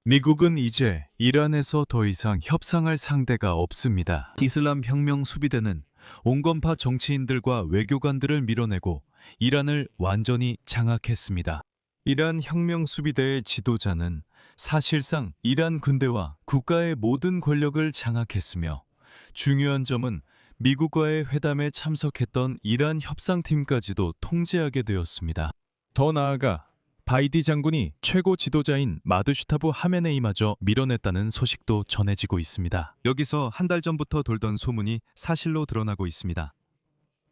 미국은 이제 이란에서 더 이상 협상할 상대가 없습니다. 이슬람 혁명 수비대는 온건파 정치인들과 외교관들을 밀어내고 이란을 완전히 장악했습니다. 이란 혁명 수비대의 지도자는 사실상 이란 군대와 국가의 모든 권력을 장악했으며, 중요한 점은 미국과의 회담에 참석했던 이란 협상팀까지도 통제하게 되었습니다. 더 나아가 바이디 장군이 최고 지도자인 마드슈타브 하메네이마저 밀어냈다는 소식도 전해지고 있습니다. 여기서 한 달 전부터 돌던 소문이 사실로 드러나고 있습니다.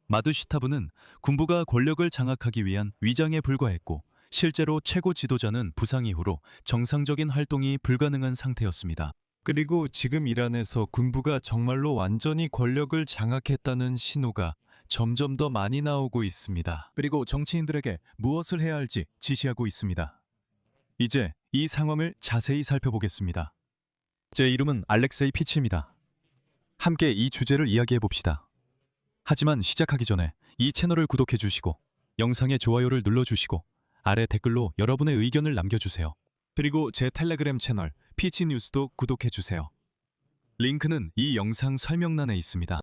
마드슈타브는 군부가 권력을 장악하기 위한 위장에 불과했고, 실제로 최고 지도자는 부상 이후로 정상적인 활동이 불가능한 상태였습니다. 그리고 지금 이란에서 군부가 정말로 완전히 권력을 장악했다는 신호가 점점 더 많이 나오고 있습니다. 그리고 정치인들에게 무엇을 해야 할지 지시하고 있습니다. 이제 이 상황을 자세히 살펴보겠습니다. 제 이름은 알렉세이 피치입니다. 함께 이 주제를 이야기해 봅시다. 하지만 시작하기 전에 이 채널을 구독해 주시고 영상에 좋아요를 눌러주시고 아래 댓글로 여러분의 의견을 남겨주세요. 그리고 제 텔레그램 채널 피치뉴스도 구독해 주세요. 링크는 이 영상 설명란에 있습니다.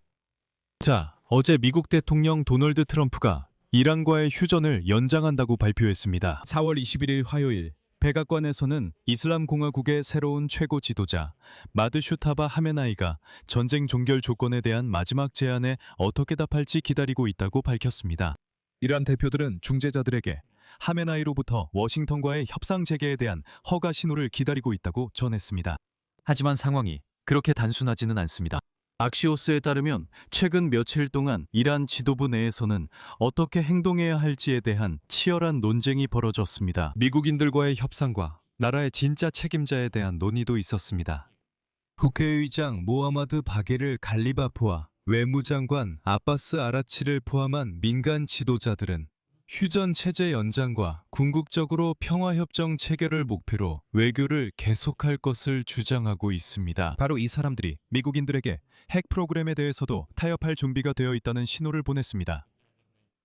자, 어제 미국 대통령 도널드 트럼프가 이란과의 휴전을 연장한다고 발표했습니다. 4월 21일 화요일, 백악관에서는 이슬람 공화국의 새로운 최고 지도자 마드슈타바 하메나이가 전쟁 종결 조건에 대한 마지막 제안에 어떻게 답할지 기다리고 있다고 밝혔습니다. 이란 대표들은 중재자들에게 하메나이로부터 워싱턴과의 협상 재개에 대한 허가 신호를 기다리고 있다고 전했습니다. 하지만 상황이 그렇게 단순하지는 않습니다. 악시오스에 따르면 최근 며칠 동안 이란 지도부 내에서는 어떻게 행동해야 할지에 대한 치열한 논쟁이 벌어졌습니다. 미국인들과의 협상과 나라의 진짜 책임자에 대한 논의도 있었습니다. 국회의장 모하마드 바게르 갈리바프와 외무장관 아바스 아라치를 포함한 민간 지도자들은 휴전 체제 연장과 궁극적으로 평화협정 체결을 목표로 외교를 계속할 것을 주장하고 있습니다. 바로 이 사람들이 미국인들에게 핵 프로그램에 대해서도 타협할 준비가 되어 있다는 신호를 보냈습니다.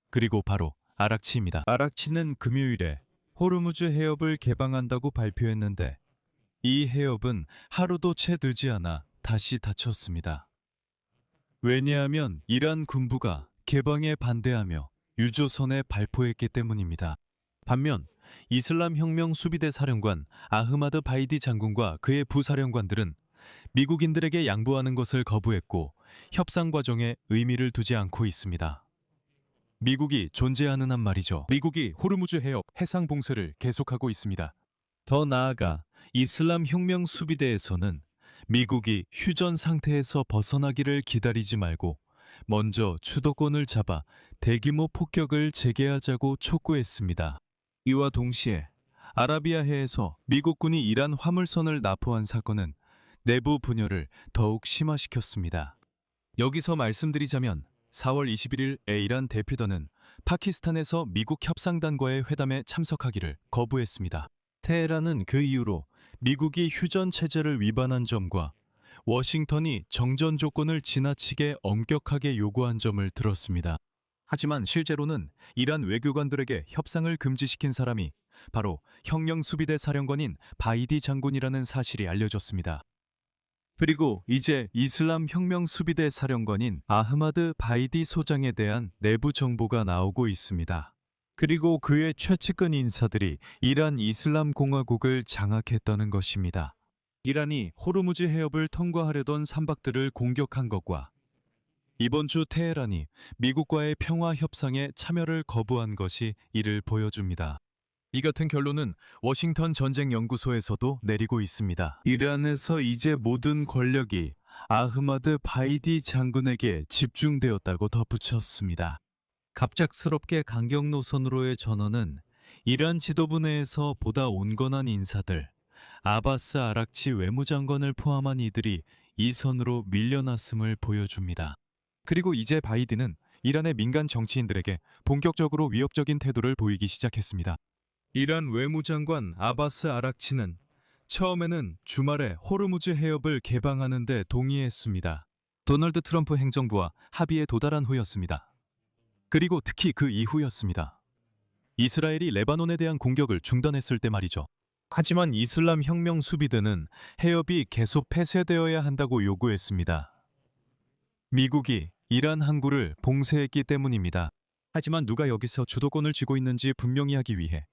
그리고 바로 아락치입니다. 아락치는 금요일에 호르무즈 해협을 개방한다고 발표했는데, 이 해협은 하루도 채 되지 않아 다시 닫혔습니다. 왜냐하면 이란 군부가 개방에 반대하며 유조선에 발포했기 때문입니다. 반면 이슬람 혁명 수비대 사령관 아흐마드 바이디 장군과 그의 부사령관들은 미국인들에게 양보하는 것을 거부했고 협상 과정에 의미를 두지 않고 있습니다. 미국이 존재하는 한 말이죠. 미국이 호르무즈 해협 해상 봉쇄를 계속하고 있습니다. 더 나아가 이슬람 혁명 수비대에서는 미국이 휴전 상태에서 벗어나기를 기다리지 말고 먼저 주도권을 잡아 대규모 폭격을 재개하자고 촉구했습니다. 이와 동시에 아라비아해에서 미국군이 이란 화물선을 납포한 사건은 내부 분열을 더욱 심화시켰습니다. 여기서 말씀드리자면 4월 21일에 이란 대표단은 파키스탄에서 미국 협상단과의 회담에 참석하기를 거부했습니다. 테헤란은 그 이후로 미국이 휴전 체제를 위반한 점과 워싱턴이 정전 조건을 지나치게 엄격하게 요구한 점을 들었습니다. 하지만 실제로는 이란 외교관들에게 협상을 금지시킨 사람이 바로 혁명 수비대 사령관인 바이디 장군이라는 사실이 알려졌습니다. 그리고 이제 이슬람 혁명 수비대 사령관인 아흐마드 바이디 소장에 대한 내부 정보가 나오고 있습니다. 그리고 그의 최측근 인사들이 이란 이슬람 공화국을 장악했다는 것입니다. 이란이 호르무즈 해협을 통과하려던 선박들을 공격한 것과 이번 주 테헤란이 미국과의 평화 협상에 참여를 거부한 것이 이를 보여줍니다. 이 같은 결론은 워싱턴 전쟁연구소에서도 내리고 있습니다. 이란에서 이제 모든 권력이 아흐마드 바이디 장군에게 집중되었다고 덧붙였습니다. 갑작스럽게 강경 노선으로의 전환은 이란 지도부 내에서 보다 온건한 인사들, 아바스 아락치 외무장관을 포함한 이들이 이 선으로 밀려났음을 보여줍니다. 그리고 이제 바이든은 이란의 민간 정치인들에게 본격적으로 위협적인 태도를 보이기 시작했습니다. 이란 외무장관 아바스 아락치는 처음에는 주말에 호르무즈 해협을 개방하는 데 동의했습니다. 도널드 트럼프 행정부와 합의에 도달한 후였습니다. 그리고 특히 그 이후였습니다. 이스라엘이 레바논에 대한 공격을 중단했을 때 말이죠. 하지만 이슬람 혁명 수비대는 해협이 계속 폐쇄되어야 한다고 요구했습니다. 미국이 이란 항구를 봉쇄했기 때문입니다. 하지만 누가 여기서 주도권을 쥐고 있는지 분명히 하기 위해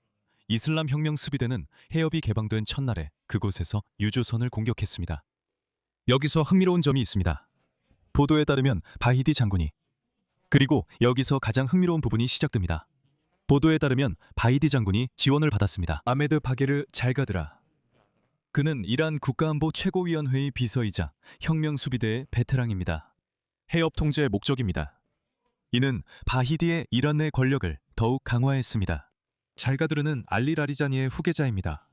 이슬람 혁명 수비대는 해협이 개방된 첫날에 그곳에서 유조선을 공격했습니다. 여기서 흥미로운 점이 있습니다. 보도에 따르면 바히디 장군이, 그리고 여기서 가장 흥미로운 부분이 시작됩니다. 보도에 따르면 바히디 장군이 지원을 받았습니다. 아메드 바게르 잘가드라. 그는 이란 국가안보 최고위원회의 비서이자 혁명 수비대의 베테랑입니다. 해협 통제의 목적입니다. 이는 바히디의 이란 내 권력을 더욱 강화했습니다. 잘가드르는 알리 라리자니의 후계자입니다.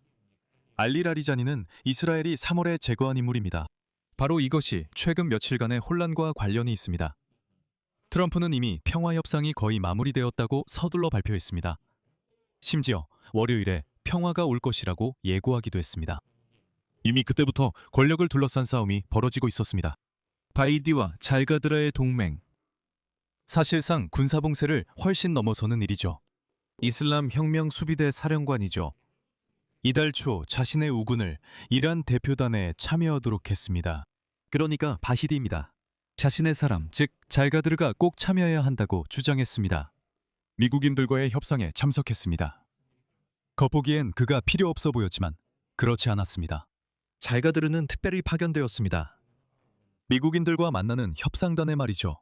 알리 라리자니는 이스라엘이 3월에 제거한 인물입니다. 바로 이것이 최근 며칠간의 혼란과 관련이 있습니다. 트럼프는 이미 평화협상이 거의 마무리되었다고 서둘러 발표했습니다. 심지어 월요일에 평화가 올 것이라고 예고하기도 했습니다. 이미 그때부터 권력을 둘러싼 싸움이 벌어지고 있었습니다. 바이디와 잘가드라의 동맹. 사실상 군사봉쇄를 훨씬 넘어서는 일이죠. 이슬람 혁명 수비대 사령관이죠. 이달 초 자신의 우군을 이란 대표단에 참여하도록 했습니다. 그러니까 바히디입니다. 자신의 사람, 즉 잘가드르가 꼭 참여해야 한다고 주장했습니다. 미국인들과의 협상에 참석했습니다. 겉보기엔 그가 필요 없어 보였지만 그렇지 않았습니다. 잘가드르는 특별히 파견되었습니다. 미국인들과 만나는 협상단의 말이죠.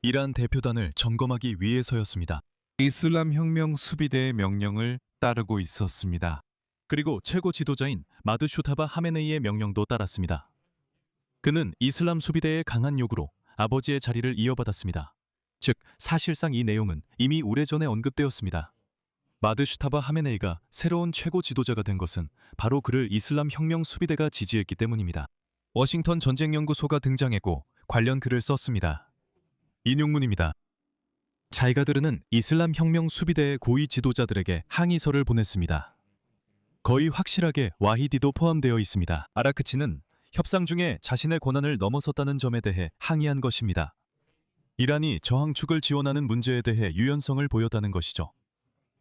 이란 대표단을 점검하기 위해서였습니다. 이슬람 혁명 수비대의 명령을 따르고 있었습니다. 그리고 최고 지도자인 마드슈타바 하메네이의 명령도 따랐습니다. 그는 이슬람 수비대의 강한 요구로 아버지의 자리를 이어받았습니다. 즉, 사실상 이 내용은 이미 오래전에 언급되었습니다. 마드슈타바 하메네이가 새로운 최고 지도자가 된 것은 바로 그를 이슬람 혁명 수비대가 지지했기 때문입니다. 워싱턴 전쟁연구소가 등장했고 관련 글을 썼습니다. 인용문입니다. 잘가드르는 이슬람 혁명 수비대의 고위 지도자들에게 항의서를 보냈습니다. 거의 확실하게 와히디도 포함되어 있습니다. 아라크치는 협상 중에 자신의 권한을 넘어섰다는 점에 대해 항의한 것입니다. 이란이 저항 축을 지원하는 문제에 대해 유연성을 보였다는 것이죠.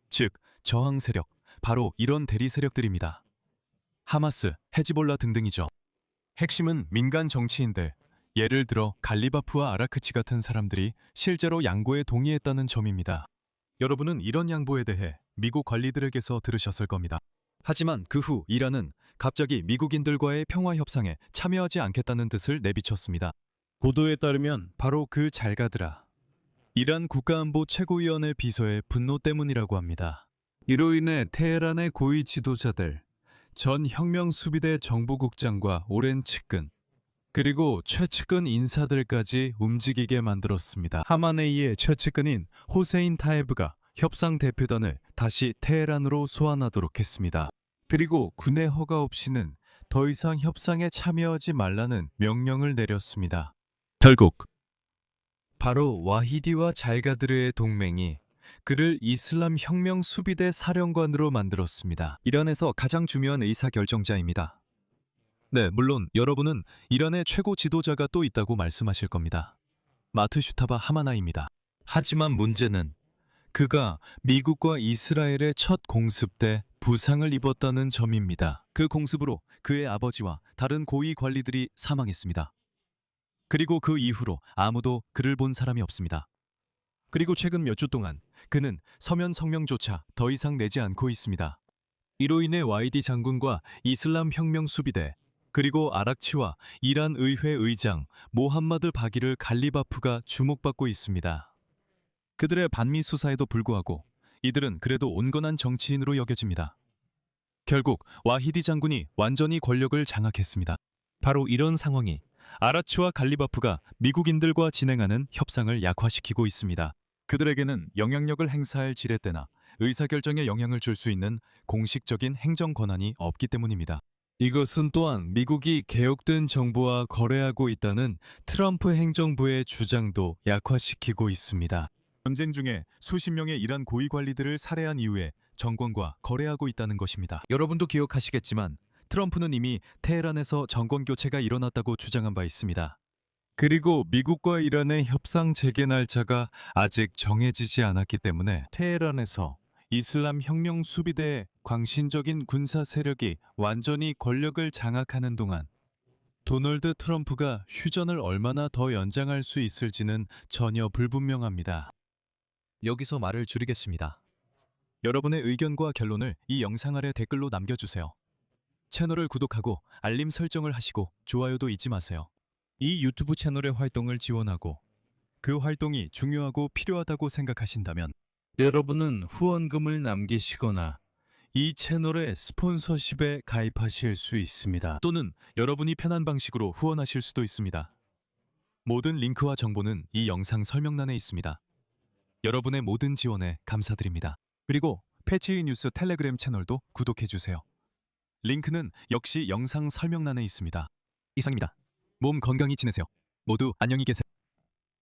즉, 저항 세력, 바로 이런 대리 세력들입니다. 하마스, 헤즈볼라 등등이죠. 핵심은 민간 정치인들, 예를 들어 갈리바프와 아라크치 같은 사람들이 실제로 양보에 동의했다는 점입니다. 여러분은 이런 양보에 대해 미국 관리들에게서 들으셨을 겁니다. 하지만 그 후 이란은 갑자기 미국인들과의 평화협상에 참여하지 않겠다는 뜻을 내비쳤습니다. 보도에 따르면 바로 그 잘가드라, 이란 국가안보 최고위원회 비서의 분노 때문이라고 합니다. 이로 인해 테헤란의 고위 지도자들, 전 혁명 수비대 정보국장과 오랜 측근, 그리고 최측근 인사들까지 움직이게 만들었습니다. 하마네이의 최측근인 호세인 타예브가 협상 대표단을 다시 테헤란으로 소환하도록 했습니다. 그리고 군의 허가 없이는 더 이상 협상에 참여하지 말라는 명령을 내렸습니다. 결국 바로 와히디와 잘가드르의 동맹이 그를 이슬람 혁명 수비대 사령관으로 만들었습니다. 이란에서 가장 중요한 의사결정자입니다. 네, 물론 여러분은 이란의 최고 지도자가 또 있다고 말씀하실 겁니다. 마트슈타바 하마나입니다. 하지만 문제는 그가 미국과 이스라엘의 첫 공습 때 부상을 입었다는 점입니다. 그 공습으로 그의 아버지와 다른 고위 관리들이 사망했습니다. 그리고 그 이후로 아무도 그를 본 사람이 없습니다. 그리고 최근 몇 주 동안 그는 서면 성명조차 더 이상 내지 않고 있습니다. 이로 인해 와이디 장군과 이슬람 혁명 수비대, 그리고 아락치와 이란 의회 의장 모함마드 바기르 갈리바프가 주목받고 있습니다. 그들의 반미 수사에도 불구하고 이들은 그래도 온건한 정치인으로 여겨집니다. 결국 와히디 장군이 완전히 권력을 장악했습니다. 바로 이런 상황이 아라치와 갈리바프가 미국인들과 진행하는 협상을 약화시키고 있습니다. 그들에게는 영향력을 행사할 지렛대나 의사결정에 영향을 줄 수 있는 공식적인 행정 권한이 없기 때문입니다. 이것은 또한 미국이 개혁된 정부와 거래하고 있다는 트럼프 행정부의 주장도 약화시키고 있습니다. 전쟁 중에 수십 명의 이란 고위 관리들을 살해한 이후에 정권과 거래하고 있다는 것입니다. 여러분도 기억하시겠지만 트럼프는 이미 테헤란에서 정권 교체가 일어났다고 주장한 바 있습니다. 그리고 미국과 이란의 협상 재개 날짜가 아직 정해지지 않았기 때문에 테헤란에서 이슬람 혁명 수비대의 광신적인 군사 세력이 완전히 권력을 장악하는 동안 도널드 트럼프가 휴전을 얼마나 더 연장할 수 있을지는 전혀 불분명합니다. 여기서 말을 줄이겠습니다. 여러분의 의견과 결론을 이 영상 아래 댓글로 남겨주세요. 채널을 구독하고 알림 설정을 하시고 좋아요도 잊지 마세요. 이 유튜브 채널의 활동을 지원하고 그 활동이 중요하고 필요하다고 생각하신다면 여러분은 후원금을 남기시거나 이 채널의 스폰서십에 가입하실 수 있습니다. 또는 여러분이 편한 방식으로 후원하실 수도 있습니다. 모든 링크와 정보는 이 영상 설명란에 있습니다. 여러분의 모든 지원에 감사드립니다. 그리고 패치 뉴스 텔레그램 채널도 구독해주세요. 링크는 역시 영상 설명란에 있습니다. 이상입니다. 몸 건강히 지내세요. 모두 안녕히 계세요.